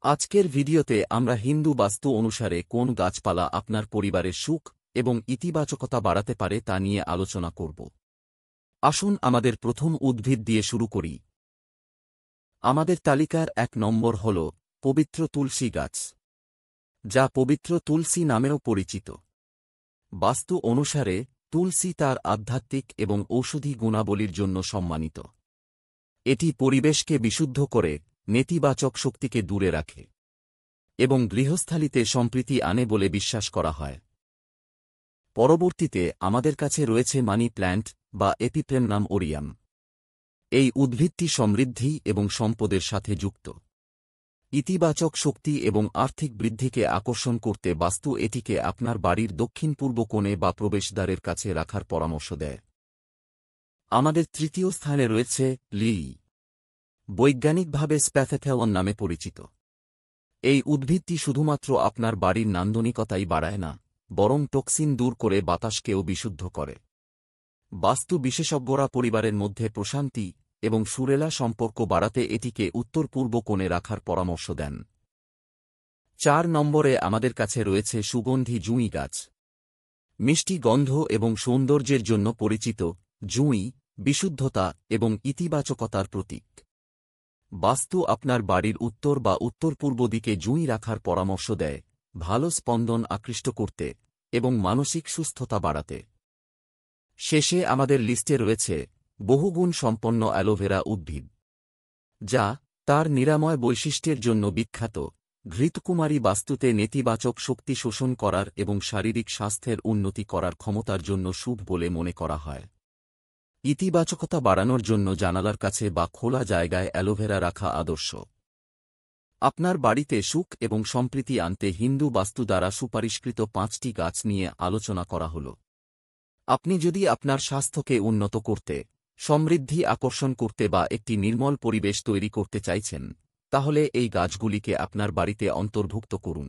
আজকের ভিডিওতে আমরা হিন্দু বাস্তু অনুসারে কোন গাছপালা আপনার পরিবারের সুখ এবং ইতিবাচকতা বাড়াতে পারে তা নিয়ে আলোচনা করব। আসুন আমাদের প্রথম উদ্ভিদ দিয়ে শুরু করি। আমাদের তালিকার ১ নম্বর হল পবিত্র তুলসী গাছ, যা পবিত্র তুলসী নামেও পরিচিত। বাস্তু অনুসারে তুলসী তার আধ্যাত্মিক এবং ঔষধি গুণাবলীর জন্য সম্মানিত। এটি পরিবেশকে বিশুদ্ধ করে, নেতিবাচক শক্তিকে দূরে রাখে এবং গৃহস্থালিতে সম্প্রীতি আনে বলে বিশ্বাস করা হয়। পরবর্তীতে আমাদের কাছে রয়েছে মানি প্ল্যান্ট বা এপিপ্রেমনাম ওরিয়াম। এই উদ্ভিদটি সমৃদ্ধি এবং সম্পদের সাথে যুক্ত। ইতিবাচক শক্তি এবং আর্থিক বৃদ্ধিকে আকর্ষণ করতে বাস্তু এটিকে আপনার বাড়ির দক্ষিণ পূর্ব কোণে বা প্রবেশদ্বারের কাছে রাখার পরামর্শ দেয়। আমাদের তৃতীয় স্থানে রয়েছে লিলি, বৈজ্ঞানিকভাবে স্প্যাথেথেলন নামে পরিচিত। এই উদ্ভিদটি শুধুমাত্র আপনার বাড়ির নান্দনিকতাই বাড়ায় না, বরং টক্সিন দূর করে বাতাসকেও বিশুদ্ধ করে। বাস্তু বিশেষজ্ঞরা পরিবারের মধ্যে প্রশান্তি এবং সুরেলা সম্পর্ক বাড়াতে এটিকে উত্তর পূর্ব কোণে রাখার পরামর্শ দেন। ৪ নম্বরে আমাদের কাছে রয়েছে সুগন্ধি জুঁই গাছ। মিষ্টি গন্ধ এবং সৌন্দর্যের জন্য পরিচিত জুঁই বিশুদ্ধতা এবং ইতিবাচকতার প্রতীক। বাস্তু আপনার বাড়ির উত্তর বা উত্তর পূর্ব দিকে জুঁই রাখার পরামর্শ দেয়, ভালো স্পন্দন আকৃষ্ট করতে এবং মানসিক সুস্থতা বাড়াতে। শেষে আমাদের লিস্টে রয়েছে বহুগুণ সম্পন্ন অ্যালোভেরা উদ্ভিদ, যা তার নিরাময় বৈশিষ্ট্যের জন্য বিখ্যাত। ঘৃতকুমারী বাস্তুতে নেতিবাচক শক্তি শোষণ করার এবং শারীরিক স্বাস্থ্যের উন্নতি করার ক্ষমতার জন্য শুভ বলে মনে করা হয়। ইতিবাচকতা বাড়ানোর জন্য জানালার কাছে বা খোলা জায়গায় অ্যালোভেরা রাখা আদর্শ। আপনার বাড়িতে সুখ এবং সম্প্রীতি আনতে হিন্দু বাস্তু দ্বারা সুপারিশকৃত ৫টি গাছ নিয়ে আলোচনা করা হল। আপনি যদি আপনার স্বাস্থ্যকে উন্নত করতে, সমৃদ্ধি আকর্ষণ করতে বা একটি নির্মল পরিবেশ তৈরি করতে চাইছেন, তাহলে এই গাছগুলিকে আপনার বাড়িতে অন্তর্ভুক্ত করুন।